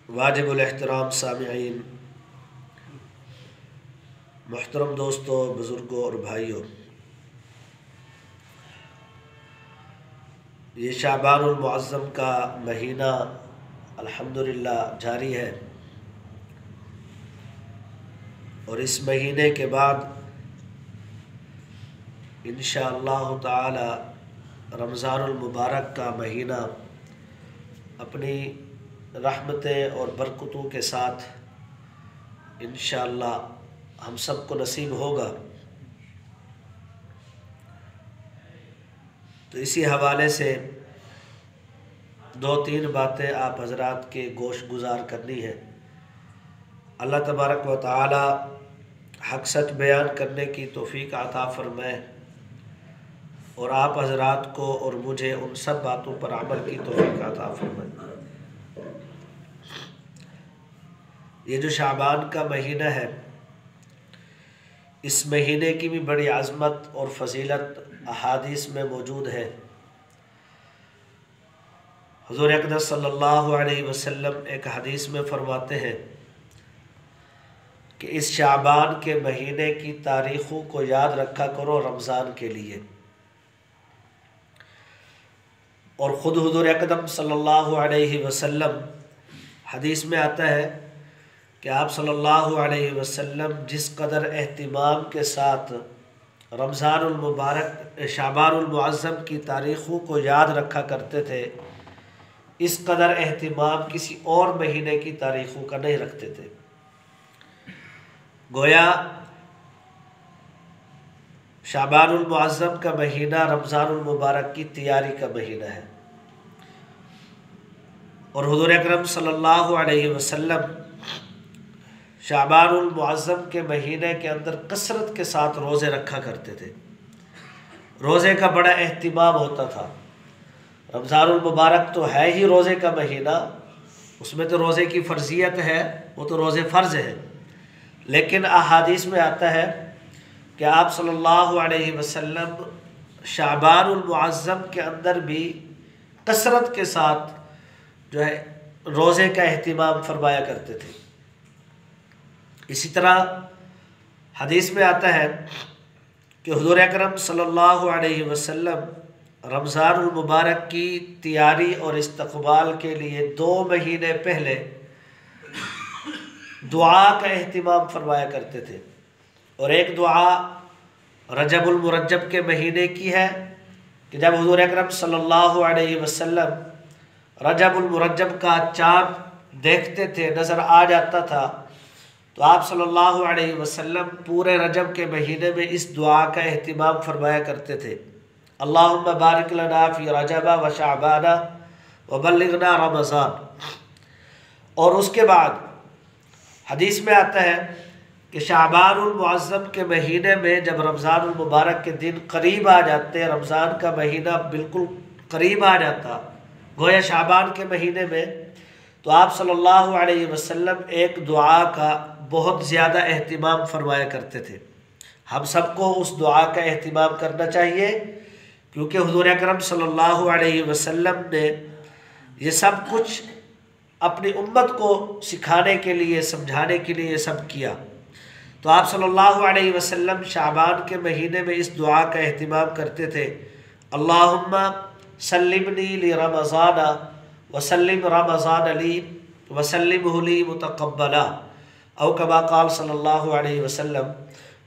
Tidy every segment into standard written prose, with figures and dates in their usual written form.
واجب الاحترام سامعین، محترم دوستوں، بزرگوں اور بھائیوں، یہ شعبان المعظم کا مہینہ الحمدللہ جاری ہے، اور اس مہینے کے بعد انشاءاللہ تعالی رمضان المبارک کا مہینہ اپنی رحمتیں اور برکتوں کے ساتھ انشاءاللہ ہم سب کو نصیب ہوگا۔ تو اسی حوالے سے دو تین باتیں آپ حضرات کے گوش گزار کرنی ہے۔ اللہ تبارک و تعالی حق سچ بیان کرنے کی توفیق عطا فرمائے، اور آپ حضرات کو اور مجھے ان سب باتوں پر عمل کی توفیق عطا فرمائے۔ یہ جو شعبان کا مہینہ ہے، اس مہینے کی بھی بڑی عظمت اور فضیلت احادیث میں موجود ہے۔ حضور اقدس صلی اللہ علیہ وسلم ایک حدیث میں فرماتے ہیں کہ اس شعبان کے مہینے کی تاریخوں کو یاد رکھا کرو رمضان کے لیے، اور خود حضور اقدم صلی اللہ علیہ وسلم حدیث میں آتا ہے کہ آپ صلی اللہ علیہ وسلم جس قدر اہتمام کے ساتھ رمضان المبارک شعبان المعظم کی تاریخوں کو یاد رکھا کرتے تھے، اس قدر اہتمام کسی اور مہینے کی تاریخوں کا نہیں رکھتے تھے۔ گویا شعبان المعظم کا مہینہ رمضان المبارک کی تیاری کا مہینہ ہے، اور حضور اکرم صلی اللہ علیہ وسلم شعبان المعظم کے مہینے کے اندر کثرت کے ساتھ روزے رکھا کرتے تھے۔ روزے کا بڑا اہتمام ہوتا تھا۔ رمضان المبارک تو ہے ہی روزے کا مہینہ، اس میں تو روزے کی فرضیت ہے، وہ تو روزے فرض ہے، لیکن احادیث میں آتا ہے کہ آپ صلی اللہ علیہ وسلم شعبان المعظم کے اندر بھی کثرت کے ساتھ جو ہے روزے کا اہتمام فرمایا کرتے تھے۔ اسی طرح حدیث میں آتا ہے کہ حضور اکرم صلی اللہ علیہ وسلم رمضان المبارک کی تیاری اور استقبال کے لیے 2 مہینے پہلے دعا کا اہتمام فرمایا کرتے تھے، اور ایک دعا رجب المرجب کے مہینے کی ہے کہ جب حضور اکرم صلی اللہ علیہ وسلم رجب المرجب کا چاند دیکھتے تھے، نظر آ جاتا تھا، تو آپ صلی اللہ علیہ وسلم پورے رجب کے مہینے میں اس دعا کا اہتمام فرمایا کرتے تھے، اللہم بارک لنا فی رجب و شعبان وبلغنا رمضان۔ اور اس کے بعد حدیث میں آتا ہے کہ شعبان المعظم کے مہینے میں جب رمضان المبارک کے دن قریب آ جاتے، رمضان کا مہینہ بالکل قریب آ جاتا، گویا شعبان کے مہینے میں، تو آپ صلی اللہ علیہ وسلم ایک دعا کا بہت زیادہ اہتمام فرمایا کرتے تھے۔ ہم سب کو اس دعا کا اہتمام کرنا چاہیے، کیونکہ حضور اکرم صلی اللہ علیہ وسلم نے یہ سب کچھ اپنی امت کو سکھانے کے لیے، سمجھانے کے لیے سب کیا۔ تو آپ صلی اللہ علیہ وسلم شعبان کے مہینے میں اس دعا کا اہتمام کرتے تھے، اللہم سلمنی لرمضان وسلم رمضان لی وسلمہ لی متقبلا، او کما قال صلی اللہ علیہ وسلم۔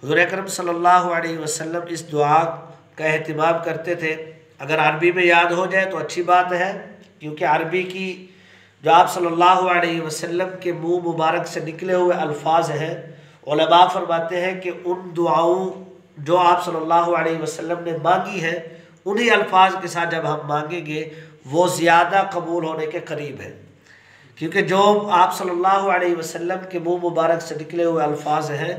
حضور اکرم صلی اللہ علیہ وسلم اس دعا کا اہتمام کرتے تھے۔ اگر عربی میں یاد ہو جائے تو اچھی بات ہے، کیونکہ عربی کی جو آپ صلی اللہ علیہ وسلم کے منہ مبارک سے نکلے ہوئے الفاظ ہیں، علماء فرماتے ہیں کہ ان دعاؤں جو آپ صلی اللہ علیہ وسلم نے مانگی ہیں، انہی الفاظ کے ساتھ جب ہم مانگیں گے وہ زیادہ قبول ہونے کے قریب ہے، کیونکہ جو آپ صلی اللہ علیہ وسلم کے منہ مبارک سے نکلے ہوئے الفاظ ہیں،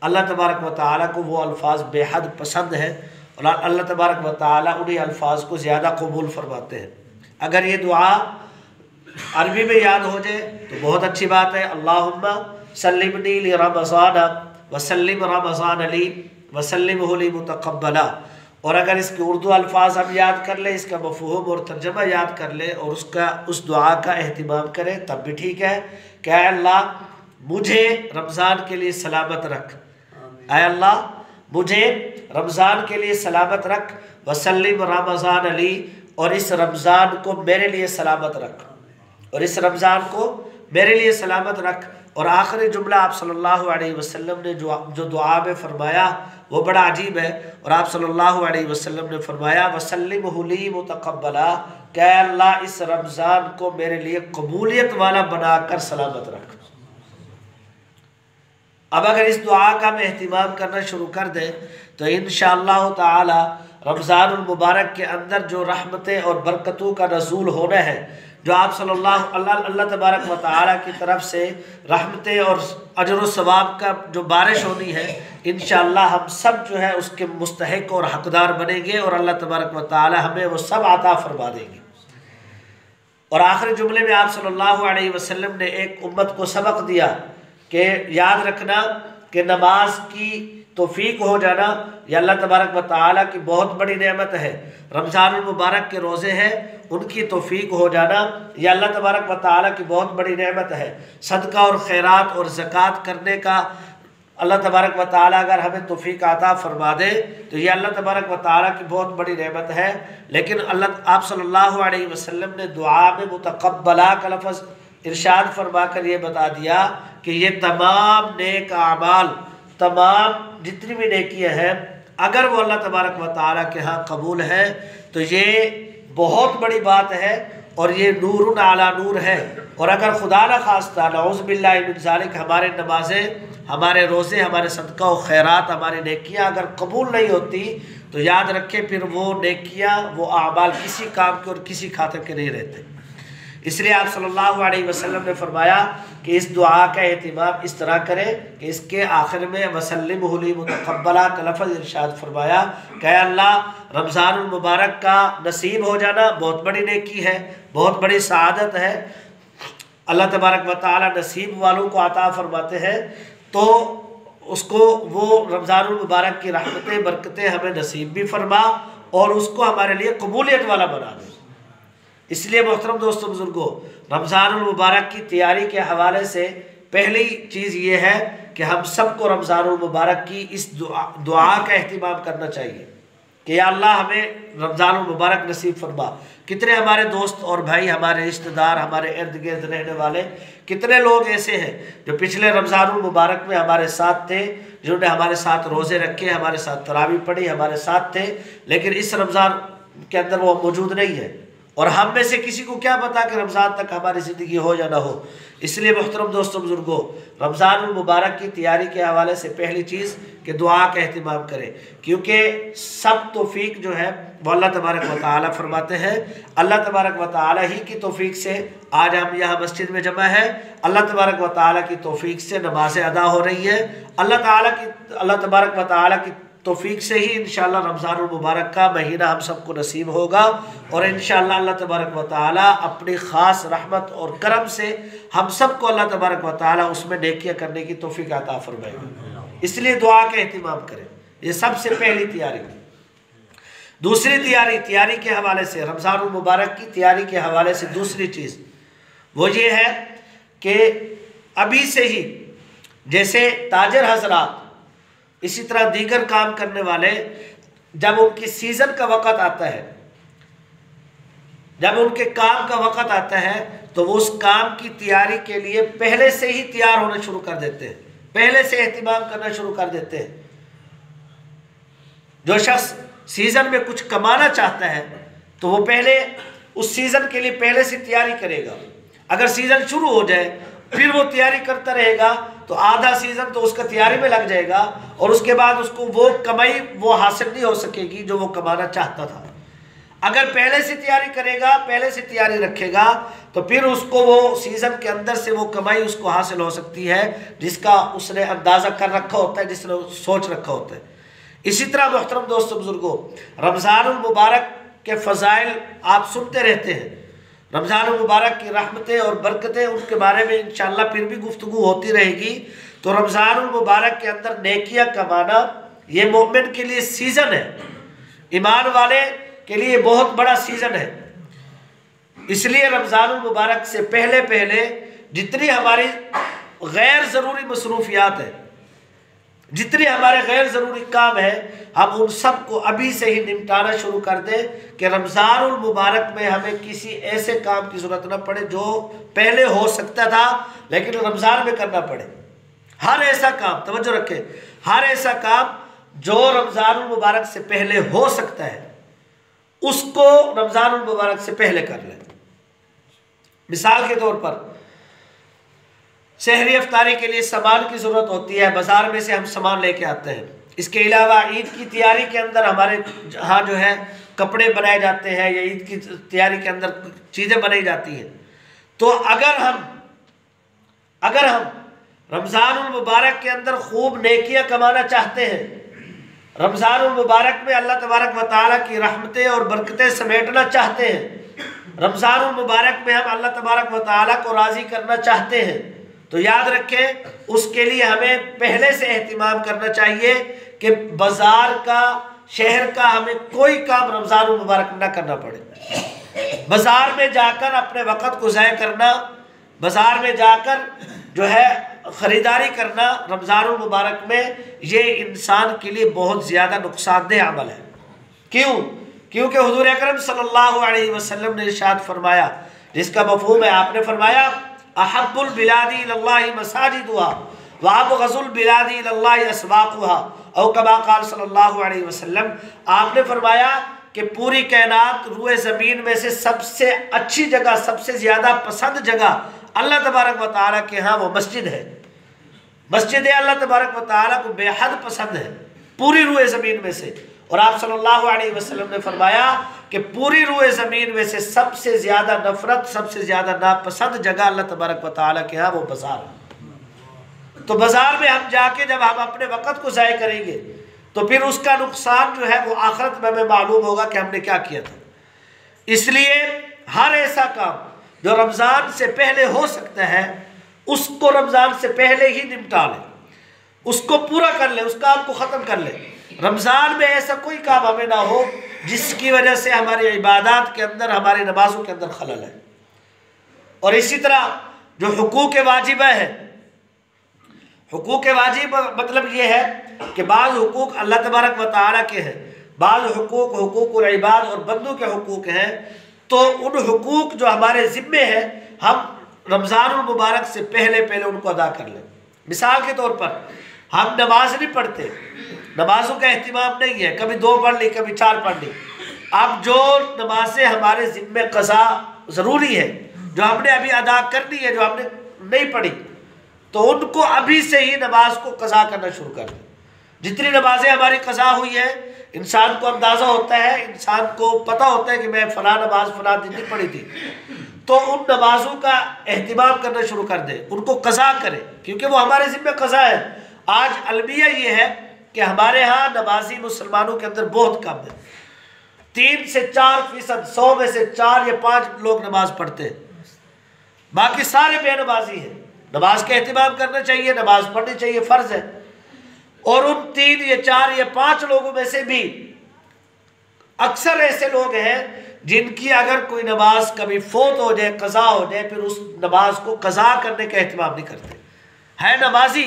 اللہ تبارک و تعالیٰ کو وہ الفاظ بے حد پسند ہیں، اور اللہ تبارک و تعالیٰ انہی الفاظ کو زیادہ قبول فرماتے ہیں۔ اگر یہ دعا عربی میں یاد ہو جائے تو بہت اچھی بات ہے، اللہم سلمنی لرمضان وسلم رمضان لی وسلمہ لی متقبلا، اور اگر اس کے اردو الفاظ ہم یاد کر لیں، اس کا مفہوم اور ترجمہ یاد کر لیں اور اس دعا کا اہتمام کریں تب بھی ٹھیک ہے کہ اے اللہ مجھے رمضان کے لیے سلامت رکھ، اے اللہ مجھے رمضان کے لیے سلامت رکھ، وسلم رمضان علی، اور اس رمضان کو میرے لیے سلامت رکھ، اور اس رمضان کو میرے لیے سلامت رکھ۔ اور آخری جملہ آپ صلی اللہ علیہ وسلم نے جو دعا میں فرمایا وہ بڑا عجیب ہے، اور آپ صلی اللہ علیہ وسلم نے فرمایا وَسَلِّمْهُ لِي مُتَقَبَّلًا، کہ اے اللہ اس رمضان کو میرے لیے قبولیت والا بنا کر سلامت رکھ۔ اب اگر اس دعا کا ہم اہتمام کرنا شروع کر دیں تو انشاءاللہ تعالی رمضان المبارک کے اندر جو رحمتیں اور برکتوں کا نزول ہونا ہے، جو آپ صلی اللہ تبارک و تعالی کی طرف سے رحمتیں اور اجر و ثواب کا جو بارش ہونی ہے، انشاءاللہ ہم سب جو ہے اس کے مستحق اور حقدار بنیں گے، اور اللہ تبارک و تعالی ہمیں وہ سب عطا فرما دیں گے۔ اور آخری جملے میں آپ صلی اللہ علیہ وسلم نے ایک امت کو سبق دیا کہ یاد رکھنا کہ نماز کی توفیق ہو جانا یہ اللہ تبارک و تعالیٰ کی بہت بڑی نعمت ہے۔ رمضان المبارک کے روزے ہیں، ان کی توفیق ہو جانا یہ اللہ تبارک و تعالیٰ کی بہت بڑی نعمت ہے۔ صدقہ اور خیرات اور زکوٰۃ کرنے کا اللہ تبارک و تعالیٰ اگر ہمیں توفیق عطا فرما دے تو یہ اللہ تبارک و تعالیٰ کی بہت بڑی نعمت ہے۔ لیکن آپ صلی اللہ علیہ وسلم نے دعا میں متقبلہ کا لفظ ارشاد فرما کر یہ بتا دیا کہ یہ تمام نیک اعمال، تمام جتنی بھی نیکیاں ہیں، اگر وہ اللہ تبارک و تعالیٰ کے ہاں قبول ہے تو یہ بہت بڑی بات ہے، اور یہ نور علی نور ہے۔ اور اگر خدا نہ خواستہ نعوذ باللہ من ذالک ہمارے نمازیں، ہمارے روزے، ہمارے صدقہ و خیرات، ہماری نیکیاں اگر قبول نہیں ہوتی تو یاد رکھیں پھر وہ نیکیاں، وہ اعمال کسی کام کے اور کسی خاطر کے نہیں رہتے۔ اس لیے آپ صلی اللہ علیہ وسلم نے فرمایا کہ اس دعا کا اہتمام اس طرح کریں کہ اس کے آخر میں وَسَلِّمْهُ لِي مُتَقَبَّلًا کا لفظ ارشاد فرمایا کہ اے اللہ رمضان المبارک کا نصیب ہو جانا بہت بڑی نیکی ہے، بہت بڑی سعادت ہے۔ اللہ تبارک و تعالی نصیب والوں کو عطا فرماتے ہیں، تو اس کو وہ رمضان المبارک کی رحمتیں برکتیں ہمیں نصیب بھی فرما اور اس کو ہمارے لیے قبولیت والا بنا دے۔ اس لیے محترم دوستو بزرگوں، رمضان المبارک کی تیاری کے حوالے سے پہلی چیز یہ ہے کہ ہم سب کو رمضان المبارک کی اس دعا کا اہتمام کرنا چاہیے کہ یا اللہ ہمیں رمضان المبارک نصیب فرما۔ کتنے ہمارے دوست اور بھائی، ہمارے رشتہ دار، ہمارے ارد گرد رہنے والے کتنے لوگ ایسے ہیں جو پچھلے رمضان المبارک میں ہمارے ساتھ تھے، جنہوں نے ہمارے ساتھ روزے رکھے، ہمارے ساتھ تراویح پڑھی، ہمارے ساتھ تھے، لیکن اس رمضان کے اندر وہ موجود نہیں ہے، اور ہم میں سے کسی کو کیا پتا کہ رمضان تک ہماری زندگی ہو یا نہ ہو۔ اس لیے محترم دوستو بزرگوں، رمضان المبارک کی تیاری کے حوالے سے پہلی چیز کہ دعا کا اہتمام کریں، کیونکہ سب توفیق جو ہے وہ اللہ تبارک و تعالیٰ فرماتے ہیں۔ اللہ تبارک و تعالیٰ ہی کی توفیق سے آج ہم یہاں مسجد میں جمع ہے، اللہ تبارک و تعالیٰ کی توفیق سے نمازیں ادا ہو رہی ہے، اللہ تبارک و تعالیٰ کی توفیق سے ہی انشاءاللہ رمضان المبارک کا مہینہ ہم سب کو نصیب ہوگا، اور انشاءاللہ اللہ تبارک و تعالیٰ اپنی خاص رحمت اور کرم سے ہم سب کو اللہ تبارک و تعالیٰ اس میں نیکیاں کرنے کی توفیق عطا فرمائے گا۔ اس لیے دعا کا اہتمام کریں، یہ سب سے پہلی تیاری۔ دوسری تیاری کے حوالے سے، رمضان المبارک کی تیاری کے حوالے سے دوسری چیز وہ یہ ہے کہ ابھی سے ہی جیسے تاجر حضرات، اسی طرح دیگر کام کرنے والے، جب ان کی سیزن کا وقت آتا ہے، جب ان کے کام کا وقت آتا ہے تو وہ اس کام کی تیاری کے لیے پہلے سے ہی تیار ہونا شروع کر دیتے ہیں، پہلے سے اہتمام کرنا شروع کر دیتے ہیں۔ جو شخص سیزن میں کچھ کمانا چاہتا ہے تو وہ پہلے اس سیزن کے لیے پہلے سے تیاری کرے گا۔ اگر سیزن شروع ہو جائے پھر وہ تیاری کرتا رہے گا تو آدھا سیزن تو اس کا تیاری میں لگ جائے گا، اور اس کے بعد اس کو وہ کمائی وہ حاصل نہیں ہو سکے گی جو وہ کمانا چاہتا تھا۔ اگر پہلے سے تیاری کرے گا، پہلے سے تیاری رکھے گا تو پھر اس کو وہ سیزن کے اندر سے وہ کمائی اس کو حاصل ہو سکتی ہے جس کا اس نے اندازہ کر رکھا ہوتا ہے، جس نے سوچ رکھا ہوتا ہے۔ اسی طرح محترم دوستو بزرگوں، رمضان المبارک کے فضائل آپ سنتے رہتے ہیں، رمضان المبارک کی رحمتیں اور برکتیں، ان کے بارے میں انشاءاللہ پھر بھی گفتگو ہوتی رہے گی۔ تو رمضان المبارک کے اندر نیکیاں کمانا یہ مومن کے لیے سیزن ہے، ایمان والے کے لیے بہت بڑا سیزن ہے، اس لیے رمضان المبارک سے پہلے پہلے جتنی ہماری غیر ضروری مصروفیات ہیں، جتنے ہمارے غیر ضروری کام ہیں، ہم ان سب کو ابھی سے ہی نمٹانا شروع کر دیں کہ رمضان المبارک میں ہمیں کسی ایسے کام کی ضرورت نہ پڑے جو پہلے ہو سکتا تھا لیکن رمضان میں کرنا پڑے۔ ہر ایسا کام، توجہ رکھیں، ہر ایسا کام جو رمضان المبارک سے پہلے ہو سکتا ہے اس کو رمضان المبارک سے پہلے کر لیں۔ مثال کے طور پر سحری افطاری کے لیے سامان کی ضرورت ہوتی ہے، بازار میں سے ہم سامان لے کے آتے ہیں۔ اس کے علاوہ عید کی تیاری کے اندر ہمارے ہاں جو ہے کپڑے بنائے جاتے ہیں یا عید کی تیاری کے اندر چیزیں بنائی جاتی ہیں۔ تو اگر ہم رمضان المبارک کے اندر خوب نیکیاں کمانا چاہتے ہیں، رمضان المبارک میں اللہ تبارک و تعالیٰ کی رحمتیں اور برکتیں سمیٹنا چاہتے ہیں، رمضان المبارک میں ہم اللہ تبارک و تعالیٰ کو راضی کرنا چاہتے ہیں، تو یاد رکھیں اس کے لیے ہمیں پہلے سے اہتمام کرنا چاہیے کہ بازار کا، شہر کا ہمیں کوئی کام رمضان المبارک میں نہ کرنا پڑے۔ بازار میں جا کر اپنے وقت کو ضائع کرنا، بازار میں جا کر جو ہے خریداری کرنا رمضان المبارک میں، یہ انسان کے لیے بہت زیادہ نقصان دہ عمل ہے۔ کیونکہ حضور اکرم صلی اللہ علیہ وسلم نے ارشاد فرمایا، جس کا مفہوم ہے، آپ نے فرمایا احب البلاد الی اللہ مساجدها وابغض البلاد الی اللہ اسواقها، او کما قال صلی اللہ علیہ وسلم۔ آپ نے فرمایا کہ پوری کائنات روئے زمین میں سے سب سے اچھی جگہ، سب سے زیادہ پسند جگہ اللہ تبارک و تعالیٰ کے ہاں وہ مسجد ہے۔ مسجد اللہ تبارک و تعالیٰ کو بے حد پسند ہے پوری روئے زمین میں سے، اور آپ صلی اللہ علیہ وسلم نے فرمایا کہ پوری روئے زمین میں سے سب سے زیادہ نفرت، سب سے زیادہ ناپسند جگہ اللہ تبارک و تعالیٰ کے ہاں وہ بازار ہے۔ تو بازار میں ہم جا کے جب ہم اپنے وقت کو ضائع کریں گے تو پھر اس کا نقصان جو ہے وہ آخرت میں ہمیں معلوم ہوگا کہ ہم نے کیا کیا تھا۔ اس لیے ہر ایسا کام جو رمضان سے پہلے ہو سکتا ہے اس کو رمضان سے پہلے ہی نمٹا لیں، اس کو پورا کر لیں، اس کام کو ختم کر لیں۔ رمضان میں ایسا کوئی کام ہمیں نہ ہو جس کی وجہ سے ہماری عبادات کے اندر، ہماری نمازوں کے اندر خلل ہے۔ اور اسی طرح جو حقوق واجبہ ہیں، حقوق واجب مطلب یہ ہے کہ بعض حقوق اللہ تبارک و تعالیٰ کے ہیں، بعض حقوق العباد اور بندوں کے حقوق ہیں، تو ان حقوق جو ہمارے ذمے ہیں ہم رمضان المبارک سے پہلے ان کو ادا کر لیں۔ مثال کے طور پر ہم نماز نہیں پڑھتے، نمازوں کا اہتمام نہیں ہے، کبھی 2 پڑھ لی، کبھی 4 پڑھ لی۔ اب جو نمازیں ہمارے ذمے قضا ضروری ہے، جو ہم نے ابھی ادا کرنی ہے، جو ہم نے نہیں پڑھی، تو ان کو ابھی سے ہی نماز کو قضا کرنا شروع کر دیں۔ جتنی نمازیں ہماری قضا ہوئی ہیں، انسان کو اندازہ ہوتا ہے، انسان کو پتہ ہوتا ہے کہ میں فلاں نماز فلاں دن نہیں پڑھی تھی، تو ان نمازوں کا اہتمام کرنا شروع کر دیں، ان کو قضا کریں، کیونکہ وہ ہمارے ذمہ قضا ہے۔ آج المیہ یہ ہے کہ ہمارے ہاں نمازی مسلمانوں کے اندر بہت کم ہے، 3 سے 4%، 100 میں سے 4 یا 5 لوگ نماز پڑھتے ہیں، باقی سارے بے نمازی ہیں۔ نماز کا اہتمام کرنا چاہیے، نماز پڑھنی چاہیے، فرض ہے۔ اور ان 3 یا 4 یا 5 لوگوں میں سے بھی اکثر ایسے لوگ ہیں جن کی اگر کوئی نماز کبھی فوت ہو جائے، قضا ہو جائے، پھر اس نماز کو قضا کرنے کا اہتمام نہیں کرتے۔ ہے نمازی،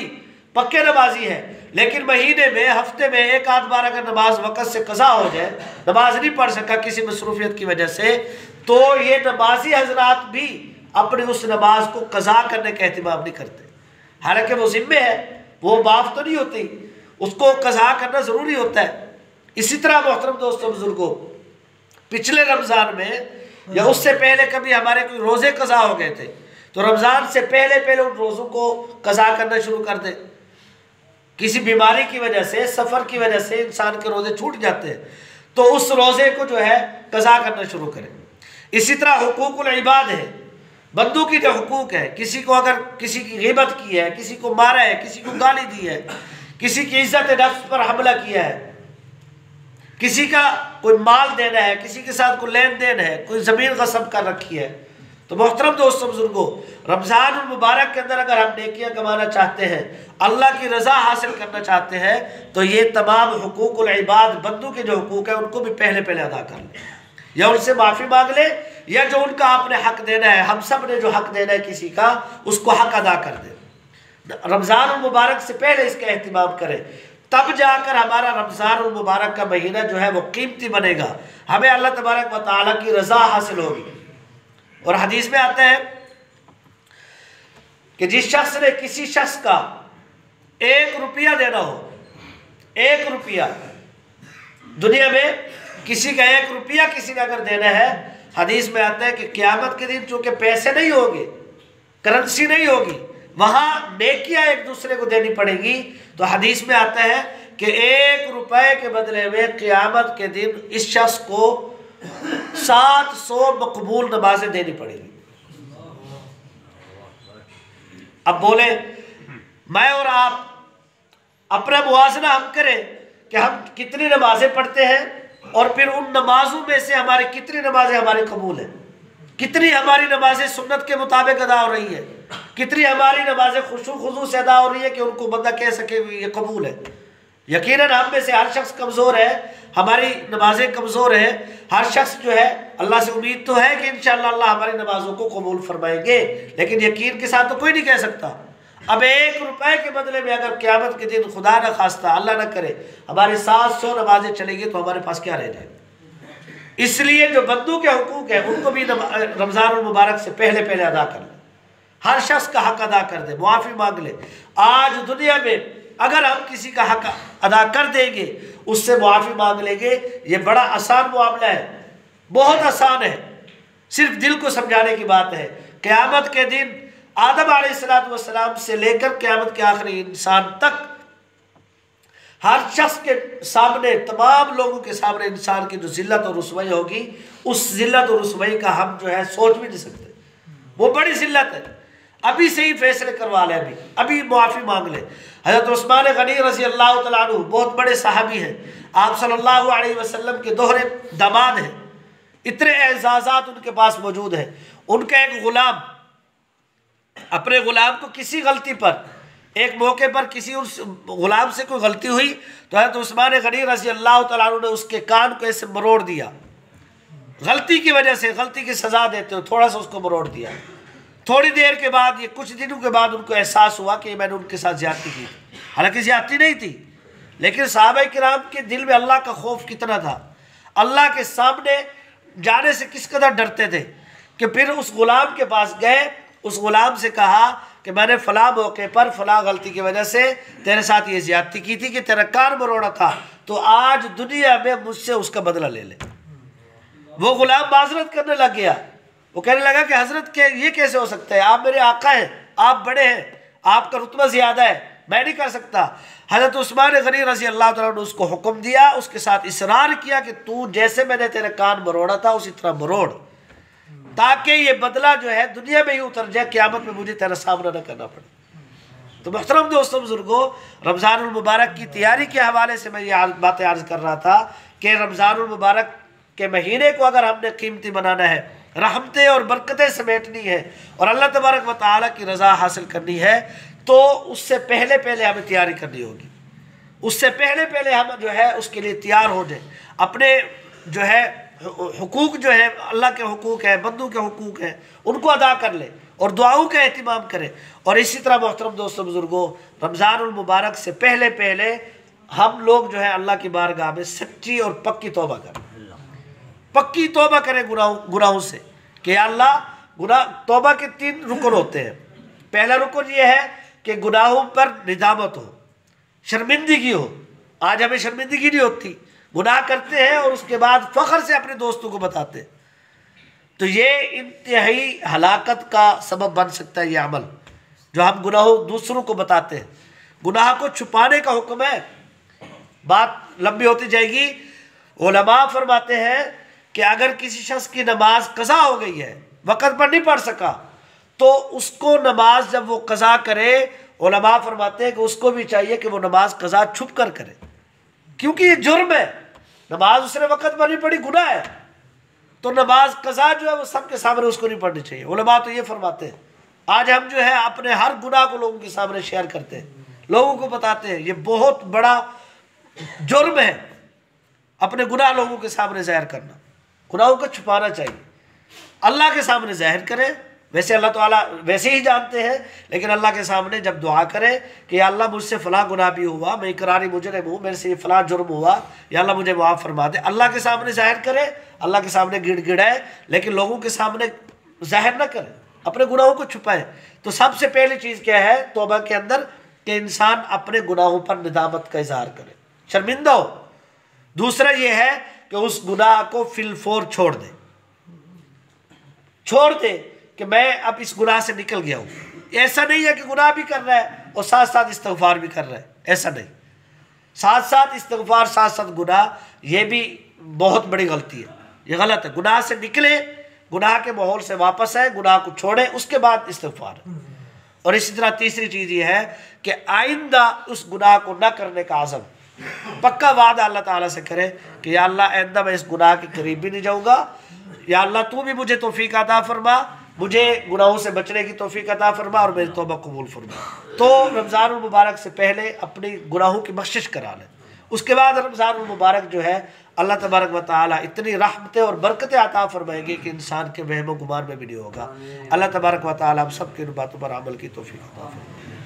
پکے نمازی ہے، لیکن مہینے میں، ہفتے میں 1 بار اگر نماز وقت سے قضا ہو جائے، نماز نہیں پڑھ سکا کسی مصروفیت کی وجہ سے، تو یہ نمازی حضرات بھی اپنی اس نماز کو قضا کرنے کا اہتمام نہیں کرتے، حالانکہ وہ ذمہ ہے، وہ معاف تو نہیں ہوتی، اس کو قضا کرنا ضروری ہوتا ہے۔ اسی طرح محترم دوستوں، بزرگوں، پچھلے رمضان میں یا اس سے پہلے کبھی ہمارے کوئی روزے قضا ہو گئے تھے، تو رمضان سے پہلے ان روزوں کو قضا کرنا شروع کر دیں۔ کسی بیماری کی وجہ سے، سفر کی وجہ سے انسان کے روزے چھوٹ جاتے ہیں، تو اس روزے کو جو ہے قضا کرنا شروع کریں۔ اسی طرح حقوق العباد ہے، بندوں کی جو حقوق ہے، کسی کو اگر کسی کی غیبت کی ہے، کسی کو مارا ہے، کسی کو گالی دی ہے، کسی کی عزت نفس پر حملہ کیا ہے، کسی کا کوئی مال دینا ہے، کسی کے ساتھ کوئی لین دین ہے، کوئی زمین غصب کر رکھی ہے، تو محترم دوستوں بزرگوں، رمضان المبارک کے اندر اگر ہم نیکیاں کمانا چاہتے ہیں، اللہ کی رضا حاصل کرنا چاہتے ہیں، تو یہ تمام حقوق العباد، بندوں کے جو حقوق ہیں ان کو بھی پہلے ادا کر لیں، یا ان سے معافی مانگ لیں، یا جو ان کا آپ نے حق دینا ہے، ہم سب نے جو حق دینا ہے کسی کا، اس کو حق ادا کر دیں۔ رمضان المبارک سے پہلے اس کا اہتمام کریں، تب جا کر ہمارا رمضان المبارک کا مہینہ جو ہے وہ قیمتی بنے گا، ہمیں اللہ تبارک و تعالیٰ کی رضا حاصل ہوگی۔ اور حدیث میں آتا ہے کہ جس شخص نے کسی شخص کا 1 روپیہ دینا ہو، 1 روپیہ دنیا میں کسی کا 1 روپیہ کسی نے اگر دینا ہے، حدیث میں آتا ہے کہ قیامت کے دن چونکہ پیسے نہیں ہوگے، کرنسی نہیں ہوگی، وہاں نیکیاں ایک دوسرے کو دینی پڑے گی، تو حدیث میں آتا ہے کہ 1 روپے کے بدلے میں قیامت کے دن اس شخص کو 700 مقبول نمازیں دینی پڑے گی۔ اب بولے میں اور آپ اپنا موازنہ ہم کریں کہ ہم کتنی نمازیں پڑھتے ہیں، اور پھر ان نمازوں میں سے ہماری کتنی نمازیں ہماری قبول ہیں، کتنی ہماری نمازیں سنت کے مطابق ادا ہو رہی ہیں، کتنی ہماری نمازیں خشوع خضوع سے ادا ہو رہی ہے کہ ان کو بندہ کہہ سکے یہ قبول ہے۔ یقیناً ہم میں سے ہر شخص کمزور ہے، ہماری نمازیں کمزور ہیں، ہر شخص جو ہے اللہ سے امید تو ہے کہ انشاءاللہ اللہ ہماری نمازوں کو قبول فرمائیں گے، لیکن یقین کے ساتھ تو کوئی نہیں کہہ سکتا۔ اب 1 روپے کے بدلے میں اگر قیامت کے دن خدا نہ خواستہ اللہ نہ کرے ہماری 700 نمازیں چلیں گی تو ہمارے پاس کیا رہ جائے گا؟ اس لیے جو بندوں کے حقوق ہیں ان کو بھی رمضان المبارک سے پہلے ادا کر لیں، ہر شخص کا حق ادا کر دے، معافی مانگ لے۔ آج دنیا میں اگر ہم کسی کا حق ادا کر دیں گے، اس سے معافی مانگ لیں گے، یہ بڑا آسان معاملہ ہے، بہت آسان ہے، صرف دل کو سمجھانے کی بات ہے۔ قیامت کے دن آدم علیہ السلام سے لے کر قیامت کے آخری انسان تک ہر شخص کے سامنے، تمام لوگوں کے سامنے انسان کی جو ذلت اور رسوائی ہوگی، اس ذلت اور رسوائی کا ہم جو ہے سوچ بھی نہیں سکتے، وہ بڑی ذلت ہے۔ ابھی سے ہی فیصلے کروا لیں، ابھی معافی مانگ لیں۔ حضرت عثمان غنی رضی اللہ تعالیٰ عنہ بہت بڑے صحابی ہیں، آپ صلی اللہ علیہ وسلم کے دوہرے داماد ہیں، اتنے اعزازات ان کے پاس موجود ہیں۔ ان کا ایک غلام اپنے غلام کو کسی غلطی پر، ایک موقع پر کسی اس غلام سے کوئی غلطی ہوئی تو حضرت عثمان غنی رضی اللہ تعالیٰ عنہ نے اس کے کان کو ایسے مروڑ دیا، غلطی کی وجہ سے، غلطی کی سزا دیتے ہو تھوڑا سا اس کو مروڑ دیا۔ تھوڑی دیر کے بعد، یہ کچھ دنوں کے بعد ان کو احساس ہوا کہ میں نے ان کے ساتھ زیادتی کی تھی، حالانکہ زیادتی نہیں تھی، لیکن صحابہ کرام کے دل میں اللہ کا خوف کتنا تھا، اللہ کے سامنے جانے سے کس قدر ڈرتے تھے کہ پھر اس غلام کے پاس گئے، اس غلام سے کہا کہ میں نے فلاں موقع پر فلاں غلطی کی وجہ سے تیرے ساتھ یہ زیادتی کی تھی کہ تیرا کان مروڑا تھا، تو آج دنیا میں مجھ سے اس کا بدلہ لے لے۔ وہ غلام معذرت کرنے لگ گیا، وہ کہنے لگا کہ حضرت کہ یہ کیسے ہو سکتا ہے، آپ میرے آقا ہیں، آپ بڑے ہیں، آپ کا رتبہ زیادہ ہے، میں نہیں کر سکتا۔ حضرت عثمان غنی رضی اللہ تعالیٰ نے اس کو حکم دیا، اس کے ساتھ اصرار کیا کہ تو جیسے میں نے تیرے کان مروڑا تھا اسی طرح مروڑ، تاکہ یہ بدلہ جو ہے دنیا میں ہی اتر جائے، قیامت میں مجھے تیرا سامنا نہ کرنا پڑے۔ تو محترم دوستوں بزرگوں، رمضان المبارک کی تیاری کے حوالے سے میں یہ باتیں عرض کر رہا تھا کہ رمضان المبارک کے مہینے کو اگر ہم نے قیمتی بنانا ہے، رحمتیں اور برکتیں سمیٹنی ہے اور اللہ تبارک و تعالیٰ کی رضا حاصل کرنی ہے، تو اس سے پہلے ہمیں تیاری کرنی ہوگی، اس سے پہلے ہم جو ہے اس کے لیے تیار ہو جائیں، اپنے جو ہے حقوق جو ہے اللہ کے حقوق ہیں، بندوں کے حقوق ہیں، ان کو ادا کر لیں اور دعاؤں کا اہتمام کریں۔ اور اسی طرح محترم دوستوں بزرگوں، رمضان المبارک سے پہلے ہم لوگ جو ہے اللہ کی بارگاہ میں سچی اور پکی توبہ کریں، پکی توبہ کریں گناہوں سے کہ یا اللہ، توبہ کے 3 رکن ہوتے ہیں۔ پہلا رکن یہ ہے کہ گناہوں پر ندامت ہو، شرمندگی ہو۔ آج ہمیں شرمندگی نہیں ہوتی، گناہ کرتے ہیں اور اس کے بعد فخر سے اپنے دوستوں کو بتاتے ہیں، تو یہ انتہائی ہلاکت کا سبب بن سکتا ہے یہ عمل جو ہم گناہوں دوسروں کو بتاتے ہیں۔ گناہ کو چھپانے کا حکم ہے، بات لمبی ہوتی جائے گی۔ علماء فرماتے ہیں کہ اگر کسی شخص کی نماز قضا ہو گئی ہے، وقت پر نہیں پڑھ سکا، تو اس کو نماز جب وہ قضا کرے، علماء فرماتے ہیں کہ اس کو بھی چاہیے کہ وہ نماز قضا چھپ کر کرے، کیونکہ یہ جرم ہے، نماز اس نے وقت پر نہیں پڑھی، گناہ ہے، تو نماز قضا جو ہے وہ سب کے سامنے اس کو نہیں پڑھنی چاہیے۔ علماء تو یہ فرماتے ہیں، آج ہم جو ہے اپنے ہر گناہ کو لوگوں کے سامنے شیئر کرتے ہیں، لوگوں کو بتاتے ہیں، یہ بہت بڑا جرم ہے اپنے گناہ لوگوں کے سامنے ظاہر کرنا۔ گناہوں کو چھپانا چاہیے، اللہ کے سامنے ظاہر کرے، ویسے اللہ تعالیٰ ویسے ہی جانتے ہیں، لیکن اللہ کے سامنے جب دعا کرے کہ یا اللہ مجھ سے فلاں گناہ بھی ہوا، میں اقراری مجرم ہوں، میرے سے یہ فلاں جرم ہوا، یا اللہ مجھے معاف فرما دے، اللہ کے سامنے ظاہر کرے، اللہ کے سامنے گڑ گڑائے، لیکن لوگوں کے سامنے ظاہر نہ کرے، اپنے گناہوں کو چھپائے۔ تو سب سے پہلی چیز کیا ہے توبہ کے اندر؟ کہ انسان اپنے گناہوں پر ندامت کا اظہار کرے، شرمندہ ہو۔ دوسرا یہ ہے کہ اس گناہ کو فی الفور چھوڑ دے کہ میں اب اس گناہ سے نکل گیا ہوں۔ ایسا نہیں ہے کہ گناہ بھی کر رہا ہے اور ساتھ ساتھ استغفار بھی کر رہا ہے، ایسا نہیں، ساتھ ساتھ استغفار ساتھ ساتھ گناہ، یہ بھی بہت بڑی غلطی ہے، یہ غلط ہے۔ گناہ سے نکلے، گناہ کے ماحول سے واپس آئے، گناہ کو چھوڑے، اس کے بعد استغفار ہے۔ اور اسی طرح تیسری چیز یہ ہے کہ آئندہ اس گناہ کو نہ کرنے کا عزم، پکا وعدہ اللہ تعالیٰ سے کرے کہ یا اللہ آئندہ میں اس گناہ کے قریب بھی نہیں جاؤں گا، یا اللہ تو بھی مجھے توفیق عطا فرما، مجھے گناہوں سے بچنے کی توفیق عطا فرما اور میری توبہ قبول فرما۔ تو رمضان المبارک سے پہلے اپنی گناہوں کی بخشش کرا لیں، اس کے بعد رمضان المبارک جو ہے اللہ تبارک و تعالیٰ اتنی رحمتیں اور برکتیں عطا فرمائیں گے کہ انسان کے وہم و گمان میں بھی نہیں ہوگا۔ اللہ تبارک و تعالیٰ ہم سب کی ان باتوں پر عمل کی توفیق عطا فرمائے۔